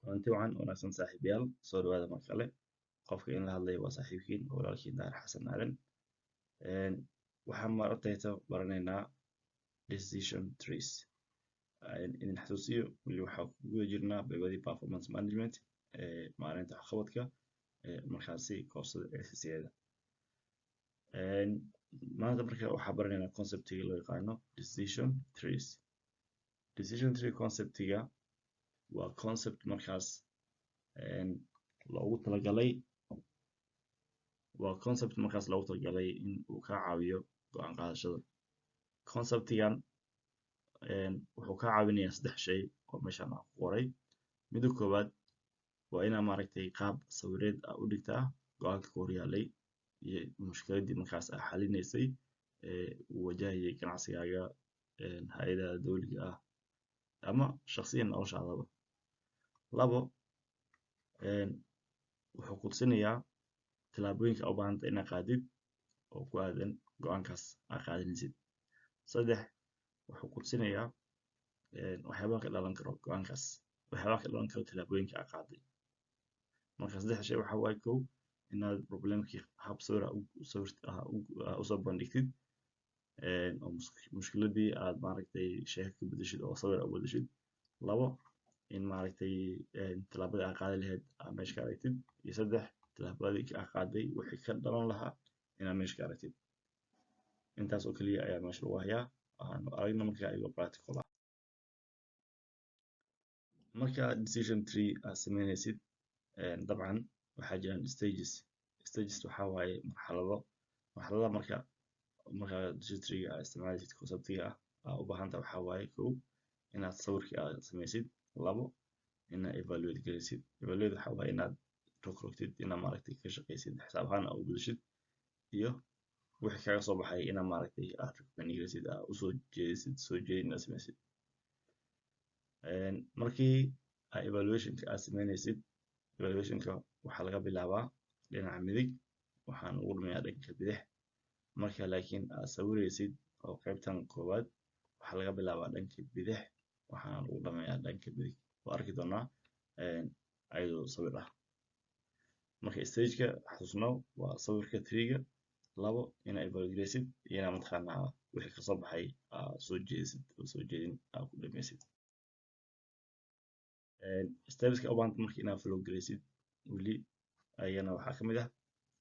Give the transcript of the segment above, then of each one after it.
runtii waxaan wanaagsan saaxiibayaal soo dhawaada mar kale qofka in la hadlayo waa saaxiibkiin oo walaalkiin daar xasan aadan waxaan maaragtayta baranaynaa decision trees idin xasuusiyo weli waxaa ku guda jirnaa baybadii performance management maareynta waxqabadka markaasi koorsada ACCA-da maanta marka waxaa baranaynaa conceptiga loo yaqaano decision trees. Decision tree conceptiga waa concept markaas loogu talagalay in uu ka caawiyo go'aan qaadashada. Conceptigan wuxuu ka caawinayaa saddex shay oo meeshan aan ku qoray. Midda koowaad waa inaa maaragtay qaab sawireed u dhigtaa go'aanka ka horyaalay iyo mushkiladii markaas xalinaysay uu wajahayay ganacsigaaga, hay'adaha dowliga ah ama shakhsiyan noloshaadaba. Labo, wuxuu ku tusinayaa tallaabooyinka u baahanta inaad qaadid oo ku aadan go'aankaas aad qaadanaysid. Saddex, wuxuu ku tusinayaa waxyaabaha ka dhalan karo go'aankaas, waxyaabaha ka dhalan karo tallaabooyinka aad qaaday. Marka saddex shay waxaa waaye kow inaad problemkii hab sawir usoo bandhigtid oo mushkiladii aad maaragtay sheeko ka bedeshid oo sawir u bedeshid. Labo, in maaragtay tallaabadii aad qaadi lahayd aad meesha ka aragtid. Iyo saddex, tallaabadii aad qaaday wixii ka dhalan lahaa inaad meesha ka aragtid. Intaas oo kaliya ayaa meesha lagu hayaa waxaanu aragna markaa iyagoo practical ah. Marka decision tree aad sameynaysid dabcan waxaa jiraan stages waxaa waaye marxalada marka decision tree aad isticmaalaysid conceptiga aad u baahan tahay waxaa waaye kow inaad sawirkii aad samaysid. Labo, inaad evaluate garaysid. Evaluate waxaa waaye inaad rogrogtid inaad maaragtay ka shaqaysid xisaab ahaan aad u bedeshid iyo wixii kaga soo baxay inaad maaragtay aad recommend garaysid aad usoo jeedisid soo jeedin aad samaysid. Markii aad evaluationka aad sameynaysid evaluationka waxaa laga bilaabaa dhinaca midig waxaan ugu dhameeyaa dhanka bidix. Marka laakiin aad sawiraysid oo qaybtan koowaad waxaa laga bilaabaa dhanka bidix waxaan ugu dhameeyaa dhanka midig. Waa arki doonaa ayadoo sawir ah. Marka stageka xasuusnow waa sawirka tree-ga. Labo, inaad evaluate garaysid iyo inaad mataqaanaa wixii ka soo baxay aad soo jeedisid oo soo jeedin aad ku dhamaysid. Steps-ka u baahanta marka inaad follow garaysid weli ayana waxaa ka mid ah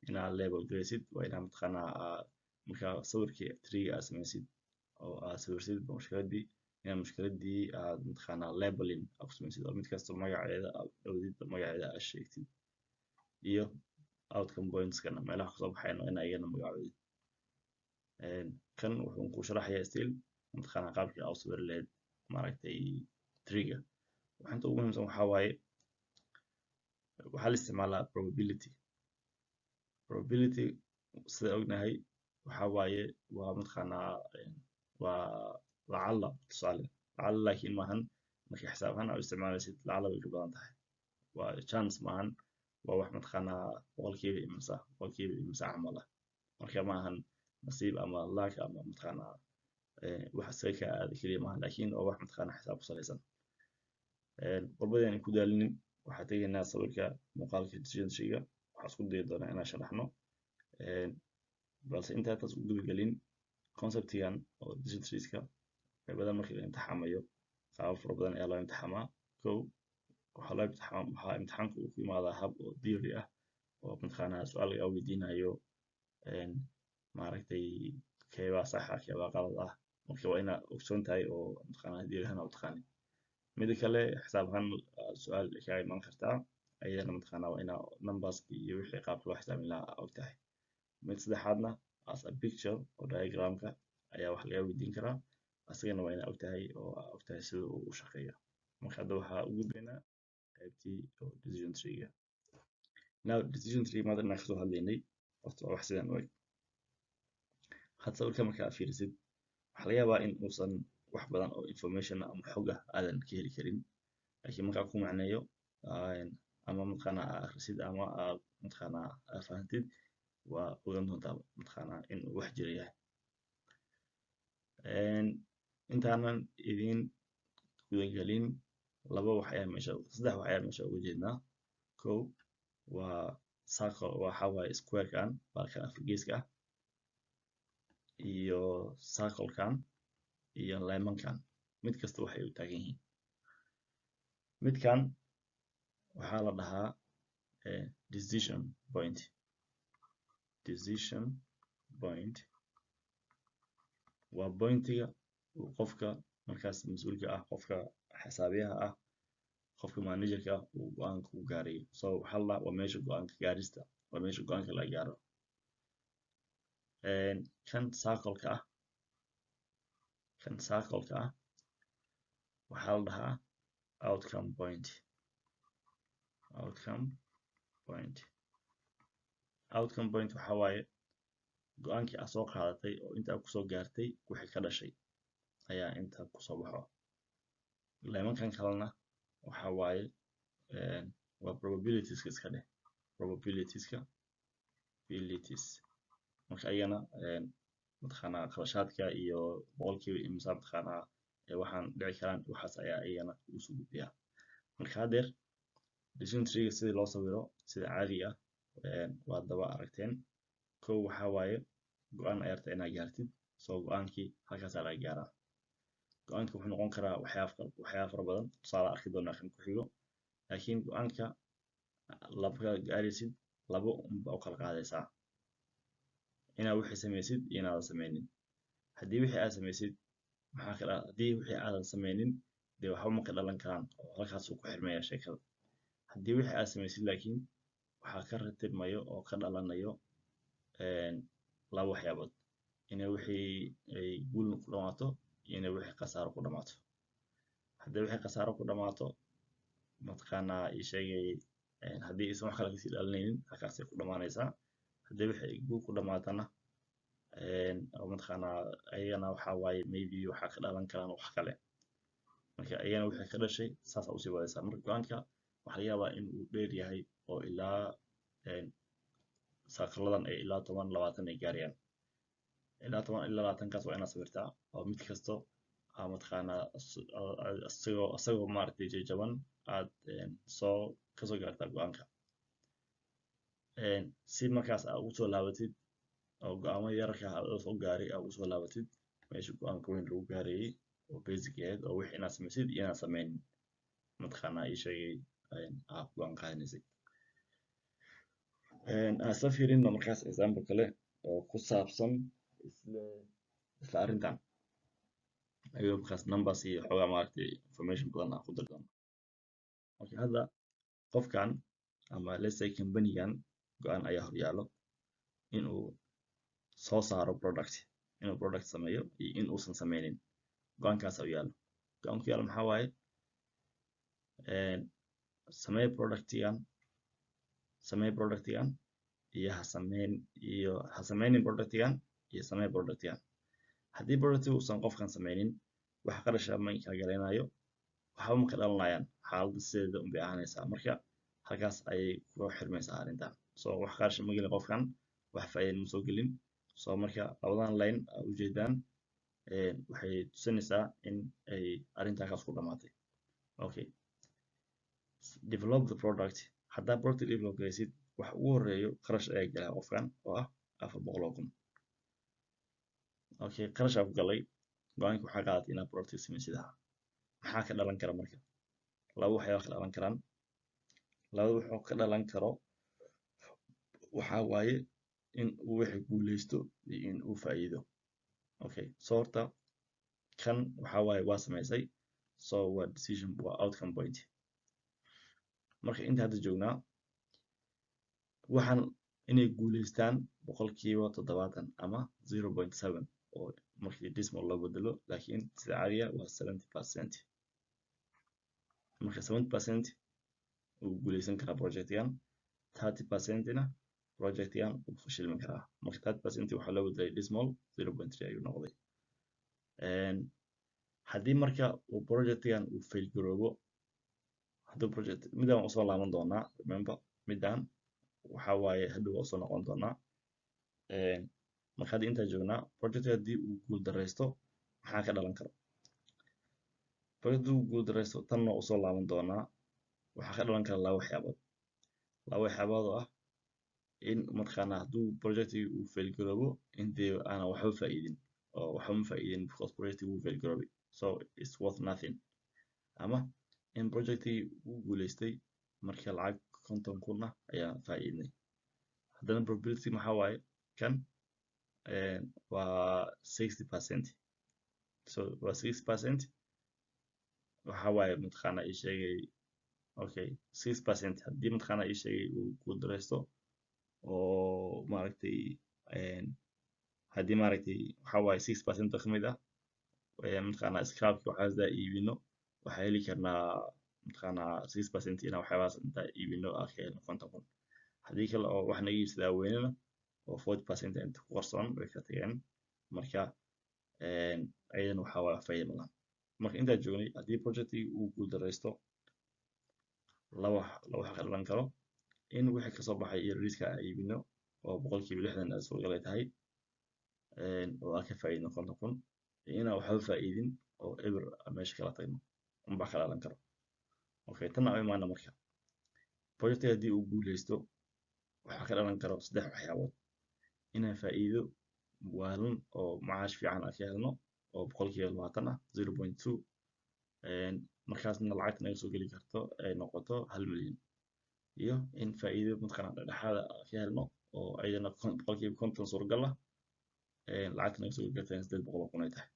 inaad label garaysid. Waa inaad mataqaanaa marka sawirkii tree-ga aad samaysid oo aad sawirsid mushkiladii inaad mushkiladii aad mataqaanaa labeling aad ku samaysid oo mid kasta magaceeda aad dhowdid magaceeda aad sheegtid iyo outcome points-kana meelaha ka soo baxayna waa inaad iyagana magacoodid. Kan wuxuu ku sharaxayaa still mataqaanaa qaabkii aad u sawiri lahayd maaragtay tree-ga. Waxaanta ugu muhiimsan waxaa waaye waxaa la isticmaalaa probability sida ognahay waxaa waaye waa mataqaanaa waa lacala tusaale lacala laakiin maahan markii xisaab ahaan aad u isticmaalaysid lacala way ka badan tahay. Waa chance maahan waa wax mataqaanaa boqolkiiba imisa camal ah. Marka maahan nasiib ama luck ama mataqaanaa wax isaga ka aada keliya maahan laakiin waa wax mataqaanaa xisaab ku salaysan. Qodobadaan ku daalinin waxaa tegaynaa sawirka muuqaalka decision tree-ga waxaa isku dayi doonaa inaan sharaxno balse intaa taas u gudagelin conceptigan oo decision trees-ka qaybada markii la imtixaamayo qaabab fara badan ayaa loo imtixaamaa. Kow waxaa imtixaanka uu ku imaadaa hab oo theory ah oo mataqaanaa su'aal laga weydiinayo maaragtay keebaa sax ah keebaa qalad ah marka waa inaad ogsoon tahay oo mataqaanaa theory ahaan u taqaanid. Mida kale xisaab ahaan su'aal kaga iman kartaa ayadana mataqaanaa waa inaad numberski iyo wixii qaabka loo xisaabin lahaa og tahay. Mid saddexaadna as a picture oo diagramka ayaa wax laga weydiin karaa asagana waa inaad og tahay oo aad og tahay sida uu u shaqeeyo. Marka hadda waxaa u gudbaynaa qaybtii oo decision tree-ga. Now decision tree maanta inaan kasoo hadlaynay horta waa wax sidan u eg. Hadda sawirka marka aad fiirisid waxaa laga yaabaa in uusan wax badan oo information ama xog ah aadan ka heli karin laakiin marka ku macneeyo ama mataqaanaa aad akhrisid ama aad mataqaanaa aad fahantid waa ogaan doontaa mataqaanaa in uu wax jira yahay. Intaanan idin gudagelin saddex wax ayaa meesha uga jeednaa. Kow waa circle, waxa waaye square-kan baalkan afar-geeska ah, iyo circle-kan iyo laymankan mid kasta waxay u taagan yihiin. Midkan waxaa la dhahaa decision point. Decision point waa pointiga uu qofka markaas mas'uulka ah, qofka xisaabiyaha ah, qofka managerka ah uu go'aanka u gaarayo. So waxaa la dhahaa waa meesha go'aanka gaarista, waa meesha go'aanka laga gaaro. Kan circle-ka ah waxaa la dhahaa outcome point. Outcome point waxaa waaye go'aankii aad soo qaadatay oo inta aad kusoo gaartay wixii ka dhashay ayaa inta kusoo baxo. Laymankan kalena waxaa waaye waa probabilitieska iska dheh, probabilities. Marka ayagana mataqaanaa kharashaadka iyo boqolkiiba imisa mataqaanaa waxaan dhici karaan, waxaas ayaa ayagana ugu soo gudbiyaa. Marka haddeer decision tree-ga sidii loo sawiro sida caadiga ah waad daba aragteen. Kow waxaa waaye go'aan ayaad rabtaa inaad gaartid, soo go'aankii halkaasaa laga gaaraa. Go'aanka wuxuu noqon karaa waxyaabo fara badan, tusaale arki doonaa kan ku xigo. Laakiin go'aanka markaad gaaraysid labo unbaa u kala qaadaysaa, inaad wixii samaysid iyo inaadan samaynin. Haddii wixii aad samaysid haddii wixii aadan samaynin dee waxba ma ka dhalan karaan oo halkaasuu ku xirmaya sheekada. Haddii wixii aad samaysid laakiin waxaa ka ratibmayo oo ka dhalanayo laba waxyaabood, inay wixii ay guul ku dhamaato iyo inay wixii khasaaro ku dhamaato. Haddii wixii khasaaro ku dhamaato mataqaanaa ii sheegay haddii aysan wax kale kasii dhalanaynin halkaasay ku dhamaanaysaa. Haddii wixii guul ku dhamaatana oo mataqaanaa ayagana waxaa waaye maybe waxaa ka dhalan karaan wax kale. Marka ayagana wixii ka dhashay saas usii wadaysaa. Marka go'aanka waxaa laga yaabaa in uu dheer yahay oo ilaa circle-ladan ay ilaa 10 20 ay gaarayaan. Ilaa 10 ilaa 20kaas waa inaad sawirtaa oo mid kasto mataqaanaa asagoo maaragtay jajaban aad kasoo gaartaa go'aanka. Si markaas aad ugu soo laabatid oo go'aamo yararka ah aad soo gaaray aad ugu soo laabatid meesha go'aanka weyn lagu gaarayay oo basic ahayd oo wixii inaad samaysid iyo inaad samaynin mataqaanaa ii sheegay aad go'aan qaadanaysay. aan isla fiirino markaas example kale oo ku saabsan isla arrintan ayuu markaas numbers iyo xogaa maaragtay information badan aan ku dari doono. Okay, hadda qofkan ama let's say company-gan go'aan ayaa hor yaalo inuu soo saaro product, inuu product sameeyo iyo in uusan sameynin. Go'aankaas u yaalo. Go'aanku yaalo maxaa waaye samee productigan iyo ha sameynin productigan iyo samee productigan. Haddii productiga uusan qofkan sameynin wax qarasha ma galaynayo, waxba ma ka dhalanayaan, xaaladda sideeda unbay ahaanaysaa. Marka halkaas ayay ku xirmaysaa arrintan. So wax qarash ma gelin qofkan, wax faa'iido ma soo gelin. So marka labadan line aad ujeedaan waxay tusinaysaa in ay arrintan halkaas ku dhamaatay. Okay, develop the product. Haddaa product develop garaysid wax ugu horeeyo qarash ayaa galaa qofkan oo ah 400,000. Okay, qarash aad ku galay go'aanka waxaa qaadatay inaad product samaysid. Maxaa ka dhalan kara marka? Laba waxyaabo ka dhalan karaan. Labada wuxuu ka dhalan karo waxaa waaye in uu wixii guuleysto iyo in uu faa'iido. Okay, so horta kan waxaa waaye waa samaysay, so waa decision, waa outcome point. Marka inta hadda joognaa waxaan inay guuleystaan boqolkiiba 70 ama 0.7 oo markii decimal loo bedelo, laakiin sida caadiga waa 70%. Marka 70% uu guuleysan karaa projectgan, 30%na projectgan uu fashilmi karaa. Marka 30% waxaa loo bedelay decimal 0.3 ayuu noqday. Haddii marka uu projectgan uu fail garoobo, hadduu project midaan u soo laaban doonaa, remember midaan waxaa waaye hadhow u soo noqon doonaa. Marka hadda intaa joognaa project haddii uu guul dareysto maxaa ka dhalan karo? project uu guuldareysto tan oo usoo laaban doonaa waxaa ka dhalan kara laba waxyaabood oo ah in mataqaanaa hadduu projectigi uu fail garoobo in dee aanan waxba faa'iidin oo waxba ma faa'iidin because projectigi wuu fail garoobay so it's worth nothing ama in projectigi uu guuleystay marka lacag 50,000 ayaa faa'iidnay haddana probability maxaa waaye kan waa 60%. So waa 6% waxaa waaye mataqaanaa ii sheegay okay 6% haddii mataqaanaa ii sheegay uu guuldareysto oo maaragtay haddii maaragtay waxaa waaye 6% ka mid ah mataqaanaa scrapki waxaas daa iibino waxaa heli karnaa mataqaanaa 6% inaa waxyaabahaas intaa iibino aa ka helno 50,000 haddii kale oo wax naga iibsadaa weynana oo 40% inta ku qarsoon way ka tageen marka ayadana waxaa waaye faa'iido badan marka intaa joognay haddii projectigi uu guuldareysto laba wax ka dhalan karo in wixii kasoo baxay iyo riska aan iibino oo 60% ay suuragal ay tahay oo aan ka faa'iidno 50,000 iyo inaan waxba faa'iidin oo eber meesha kala tagno unbaa ka dhalan karo okay tan aan u imaano marka projectiga haddii uu guuleysto waxaa ka dhalan karo 3 waxyaabood inaan faa'iido waalan oo macaash fiican aan ka helno oo 20% ah 0.2 markaasna lacagta naga soo geli karto ay noqoto 1 milyan iyo in faa'iido mataqaanaa dhexdhexaad ah ka helno oo ayadana 50% suuragal ah lacagta naga soo geli karto 800,000 ay tahay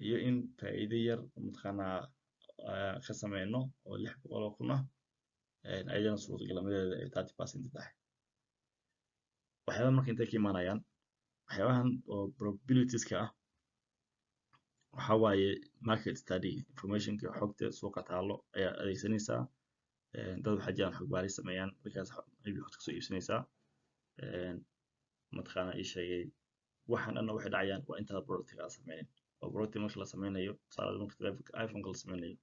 iyo in faa'iido yar mataqaanaa ka sameyno oo 600,000 ah ayadana suurtagalnimadeeda ay 30% tahay waxyaabaha marka intay ka imaanayaan waxyaabahan oo probabilitieska ah waxaa waaye market study informationka xogta suuqa taalo ayaa adeegsanaysaa dad waxaa jiraan xog baaris sameeyaan markaas maybe waxaad kasoo iibsanaysaa mataqaanaa ii sheegay waxaan dhanna waxay dhacayaan waa intaad productiga aad sameynin oo productiga marka la sameynayo tusaale marka telefonka iPhone-ka la sameynayo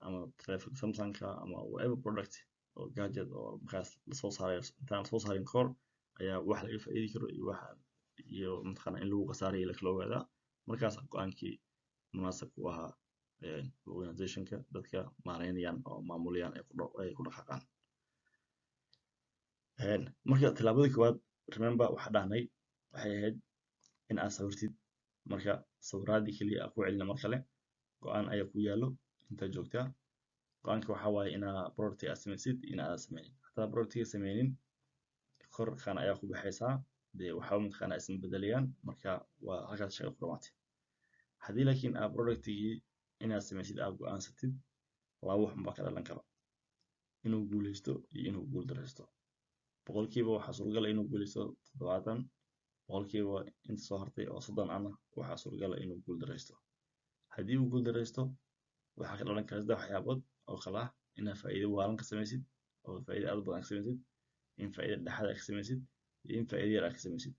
ama telefonka Samsung-ka ama whatever product oo gadget oo markaas lasoo saarayo intaan lasoo saarin kahor ayaa wax laga faa'iidi karo iyo waxa iyo mataqaanaa in lagu khasaarayo la kala ogaadaa markaas go'aankii munaasab u ahaa organizationka dadka maareynayaan oo maamulayaan ay ku dhaqaaqaan marka tallaabada koowaad remember waxa dhahnay waxay ahayd in aad sawirtid marka sawiraadii keliya aad ku celina mar kale go'aan ayaa ku yaallo inta joogtaa go'aanka waxaa waaye inaa product aad samaysid in aad sameynin haddii productiga sameynin korkan ayaa ku baxaysaa dee waxaa mataqaanaa isma bedelayaan marka waa halkaas shaqo ku dhamaatay haddii laakiin aad productigii inaad samaysid aad go'aansatid laba wax unbaa ka dhalan karo inuu guuleysto iyo inuu guuldareysto boqolkiiba waxaa suuragal ah inuu guuleysto 70 boqolkiiba inta soo hartay oo 30 ana waxaa suuragal ah inuu guuldareysto haddii uu guuldareysto waxaa ka dhalan kara 3 waxyaabood oo kala ah inaad faa'iido waalan ka samaysid oo faa'iido aad badan ka samaysid in faa'iido dhexaad aad ka samaysid iyo in faa'iido yar aad ka samaysid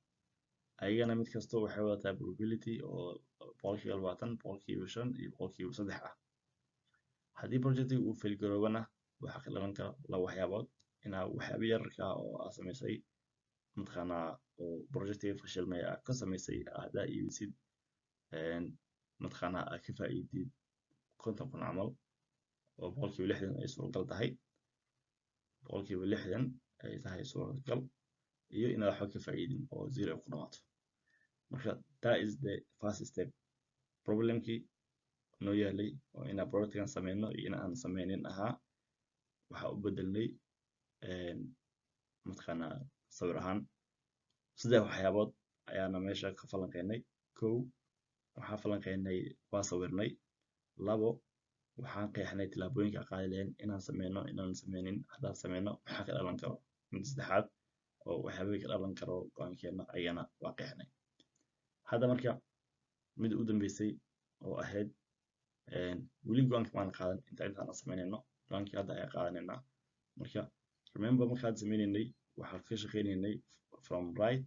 ayagana mid kasta waxay wadataa probability oo 20%, 5% iyo 3% ah haddii projectiga uu fail garoobana waxaa ka dhalan kara laba waxyaabood inaa waxyaabo yararka oo aad samaysay mataqaanaa oo projectiga fashilmay aad ka samaysay haddaa iibisid mataqaanaa aad ka faa'iidid 50,000 camal oo 60% ay suuragal tahay 60% ay tahay suuragal iyo inaad waxba ka faa'iidin oo 0 ay ku dhamaato marka that is the first step problemkii noo yaalay oo inaan productigan sameyno iyo in aan sameynin ahaa waxaa u bedelnay mataqaanaa sawir ahaan 3 waxyaabood ayaana meesha ka falanqeynay 1 waxaan falanqeynay waa sawirnay 2 waxaan qeexnay tillaabooyinka qaadi lahayn inaan sameyno inaan sameynin haddaan sameyno maxaa ka dhalan karo mid saddexaad oo waxyaabihii ka dhalan karo go'aankeena ayana waa qeexnay hadda marka mid u dambeysay oo ahayd weli go'aanka maan qaadan intaan sameynayno go'aankii hadda ayaa qaadanaynaa marka remember markaad sameynaynay waxaan ka shaqeynaynay from right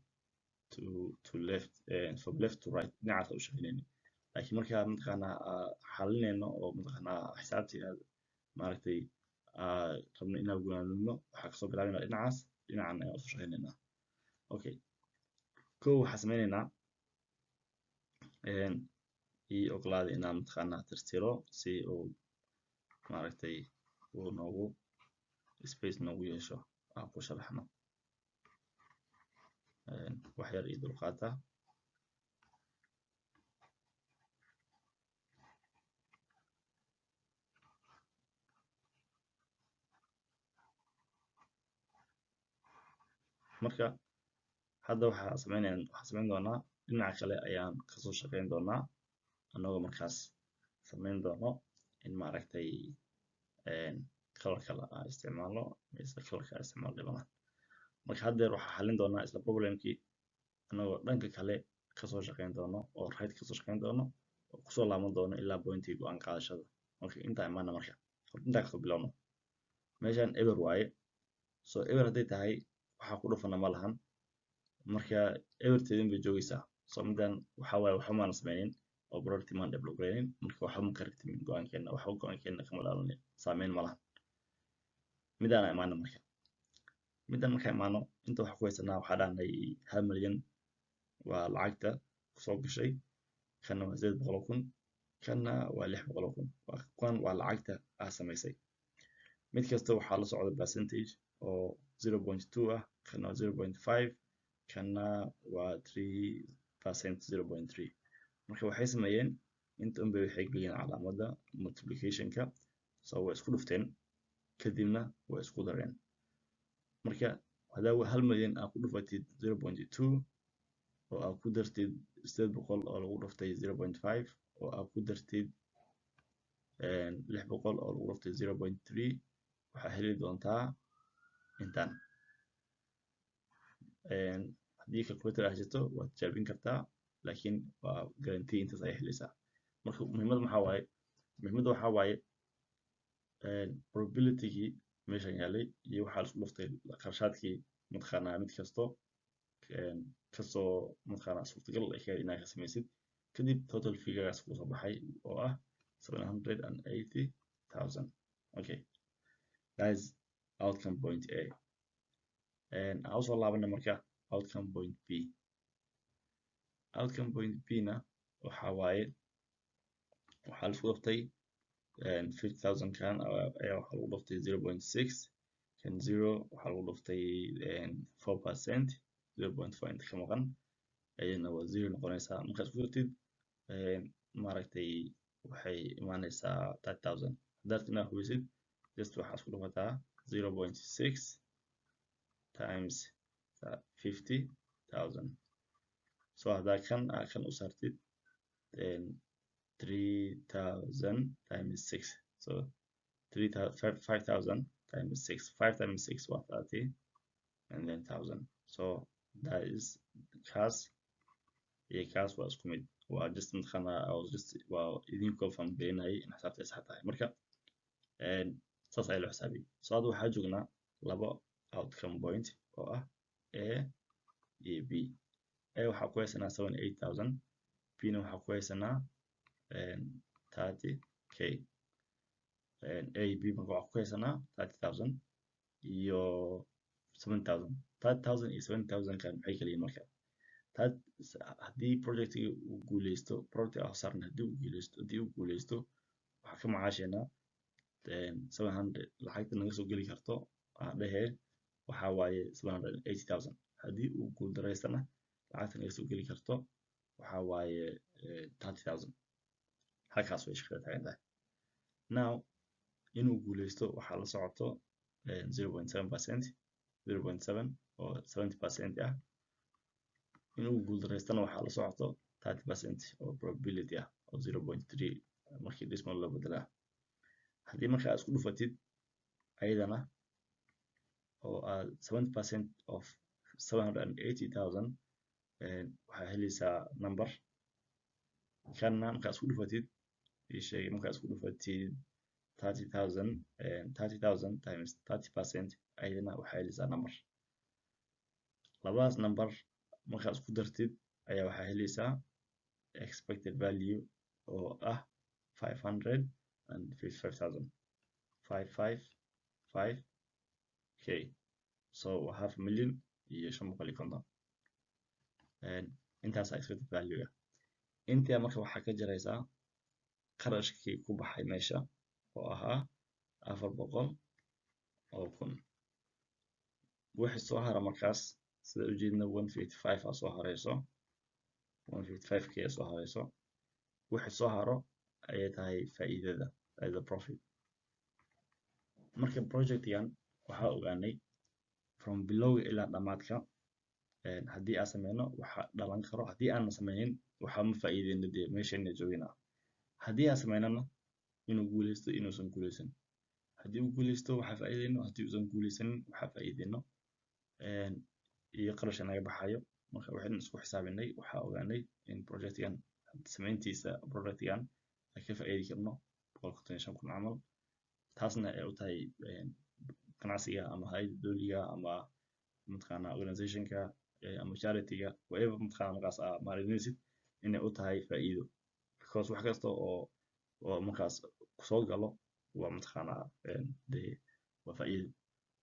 to left from left to right dhinacaas u shaqeynaynay laakiin markaa mataqaanaa xalinayno oo mataqaanaa xisaabtii aad maaragtay rabno inaan gunaanadno waxaa kasoo bilaabaynaa dhinacaas dhinacan ayaan usoo shaqeynaynaa okay kow waxaan sameynaynaa ii ogolaada inaan mataqaanaa tirtiro si uu maaragtay uu noogu space noogu yeesho aan ku sharaxno wax yar ii dulqaata marka hadda waxaan samayn doonaa dhinaca kale ayaan kasoo shaqayn doonaa anagoo markaas samayn doono in maaragtay color kale aan isticmaalno mise color kale isticmaal dhibana marka haddeer waxaan xallin doonaa isla problemkii anagoo dhanka kale kasoo shaqayn doono oo right kasoo shaqayn doono oo kusoo laaban doono ilaa pointii go'aan qaadashada marka intaa imaana marka intaa kasoo bilowno meeshaan eber waaye so eber hadday tahay waxaa ku dhufana ma lahan marka eberteedin bay joogaysaa so midan waxaa waaye waxba maana sameynin oo probability maan develop gareynin marka waxba ma karagtimin go'aankeena waxba go'aankeena kama dhalanin saameyn ma lahan midaana imaana marka midan markaa imaano inta waxaa ku haysanaa waxaa dhahnay 1 milyan waa lacagta kusoo gashay kana waa 800,000 kana waa 600,000 kan waa lacagta aa samaysay mid kasta waxaa la socda percentage oo 0.2 ah kana waa 0.5 kana waa 3% 0.3 marka waxay sameeyeen inta unbay waxay geliyeen calaamadda multiplicationka so way isku dhufteen kadibna way isku dareen marka hadaa 1 milyan aa ku dhufatid 0.2 oo aa ku dartid 800 oo lagu dhuftay 0.5 oo aa ku dartid 600 oo lagu dhuftay 0.3 waxaa heli doontaa intaan haddii calculator aad haysato waad tijaabin kartaa laakiin waa guarantee intaas ay helaysaa marka muhiimadda waxaa waaye probability-gii meeshan yaalay iyo waxaa isku dhuftay qarshaadkii mataqaanaa mid kasto kasoo mataqaanaa suurtagal ay ka inaad ka samaysid kadib total figuragaas kusoo baxay oo ah 780,000 okay that is outcome point A aan usoo laabana marka outcome point B outcome point B na waxaa waaye waxaa la isku dhuftay 50,000 kan ayaa waxaa lagu dhuftay 0.6 kan 0 waxaa lagu dhuftay 4% 0.5 inta ka maqan ayadana waa 0 noqonaysaa markaad isku dartid maaragtay waxay imaanaysaa 30,000 haddaad inaad hubisid just waxaa isku dhufataa 0.6 times 50,000 so haddaa kan u saartid 3,000 times 6 so 5,000 times 6 5 times 6 waa 30 and then 1,000 so that is kaas iyo kaas waa isku mid waa just mataqaanaa waa idin confirm galinayay in xisaabta sax tahay marka saas ayaa loo xisaabiyey so hadda waxaa joognaa labo outcome point oo ah A iyo B A waxaa ku haysanaa 78,000 B na waxaa ku haysanaa 30k A B marka waxaa ku haysanaa 30,000 iyo 7,000 30,000 iyo 7,000 kan maxay kala yihiin marka haddii projectiga uu guuleysto project aan saarna haddii uu guuleysto waxaa ka macaasheena 700 lacagta naga soo geli karto dhehee waxaa waaye 780,000 haddii uu guuldareystana lacagta naga soo geli karto waxaa waaye 30,000 halkaas way shaqada taagan tahay now inuu guuleysto waxaa la socoto 0.7% 0.7 oo 70% ah inuu guuldareystana waxaa la socoto 30% oo probability ah oo 0.3 markii decimal loo bedelaa haddii marka aad isku dhufatid ayadana oo aad 70% of 780,000 waxaa helaysaa number kanna markaa isku dhufatid sheegay markaa isku dhufatid 30,000 times 30% ayadana waxaa helaysaa number labadaas number markaa isku dartid ayaa waxaa helaysaa expected value oo ah 555,000 555k so 500,000 iyo 550 intaas expected value intaa marka waxaa ka jaraysaa qarashkii ku baxay meesha oo ahaa 400,000 wixii soo hara markaas sida ujeedna 155 aa soo harayso 155k aa soo harayso wixii soo haro ayay tahay faa'iidada the profit marka projectgan waxaa ogaanay from bilowga ilaa dhamaadka haddii aan sameyno waxa dhalan karo haddii aan sameynin waxa ma faa'iideyno dee meeshayna jooginaa haddii aan sameynana inuu guuleysto inuusan guuleysan haddii uu guuleysto waxaa faa'iideyno haddii uusan guuleysanin waxaa faa'iideyno iyo qarash naga baxayo marka waxaan isku xisaabinay waxaa ogaanay in projectgan sameyntiisa projectgan ay ka faa'iidi karno 155,000 camal taasna ay u tahay ganacsiga ama hay'adda dowliga ama mataqaanaa organizationka ama charityga whatever mataqaanaa markaas maalinaysid inay u tahay faa'iido because wax kasta oo markaas soo galo waa mataqaanaa dee waa faa'iido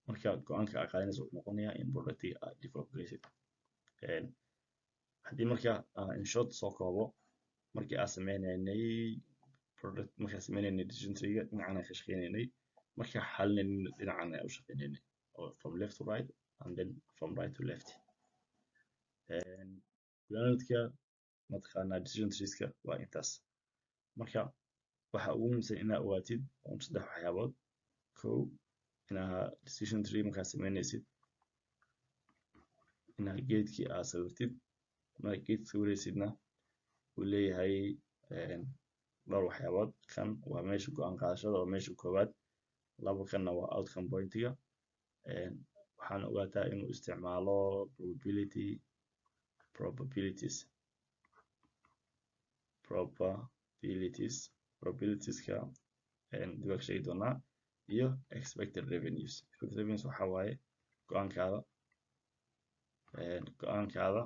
marka go'aanka aad qaadanayso wuxuu noqonayaa in productiga aad develop garaysid haddii marka in short soo koobo markii aan sameynaynay product markaan sameynaynay decision tree-ga dhinacaan ka shaqeynaynay markaan xalinaynay dhinacaan ayaan u shaqeynaynay from left to right and then from right to left gudaanadka mataqaanaa decision trees-ka waa intaas marka waxa ugu muhiimsan inaad ogaatid saddex waxyaabood kow inaad decision tree markaad sameynaysid inaad geedkii aad sawirtid markaad geedka sawiraysidna uu leeyahay dhowr waxyaabood kan waa meesha go'aan qaadashada waa meesha koowaad laba kanna waa outcome pointiga waxaana ogaataa inuu isticmaalo probabilitieska dib ka sheegi doonaa iyo expected revenues waxaa waaye go'aankaada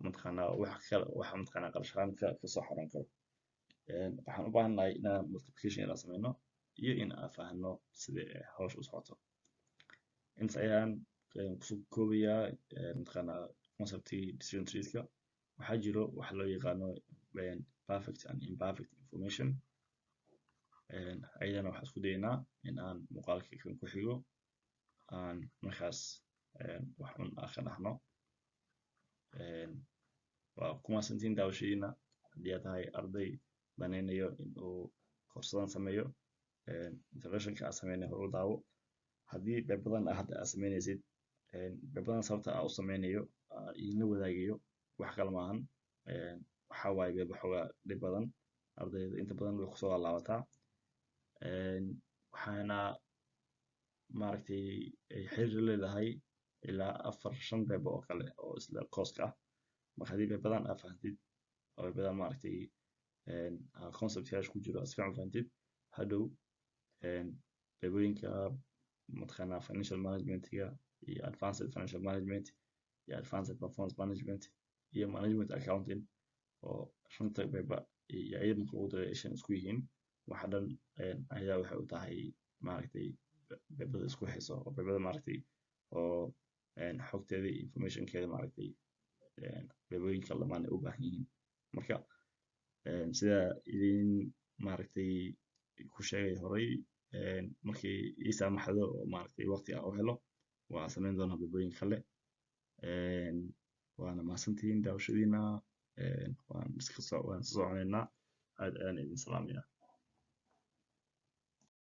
mataqaanaa waxa mataqaanaa qarashaadka ka soo xaran karo waxaan u baahannahay inaan multiplication inaan sameyno iyo in aan fahanno sida hawsha u socoto inta ayaan kusoo koobayaa mataqaanaa conceptii decision trees-ka waxaa jiro waxa loo yaqaano perfect and imperfect information ayadana waxaan isku dayaynaa in aan muuqaalka kan ku xigo aan markaas wax un ka dhaxno waa ku mahadsantihiin daawashadiina haddii aad tahay arday danaynayo in uu koorsadan sameeyo interventionka aad sameynay hor u daawo haddii qayb badan hadda aad sameynaysid qayb badan sababta aan u sameynayo idinla wadaagayo wax kale maahan waxaa waaye qayb waxoogaa dhib badan ardayda inta badan way kusoo laabataa waxaana maaragtay ay xiriir leedahay ilaa 4-5 qayb oo kale oo isla kooska ah marka haddii qayb badan aad fahantid oo qayb badan maaragtay conceptyaasha ku jiro aad si fiican fahantid hadhow qaybooyinka mataqaanaa financial managementiga iyo advanced financial management iyo advanced performance management iyo management accounting oo shanta qayba iyo ayad marka ugu dareeshan isku yihiin waxa dhan ayaa waxay u tahay maaragtay qaybada isku hayso oo qaybada maaragtay oo xogteeda informationkeeda maaragtay qaybooyinka lamaan ay u baahan yihiin marka sida idin maaragtay ku sheegay horay markii ii saamaxdo oo maaragtay waqti aan u helo waa sameyn doonaa qaybooyin kale waana mahadsantihiin daawashadiina waan iska soconaynaa aad ayaan idin salaamayaa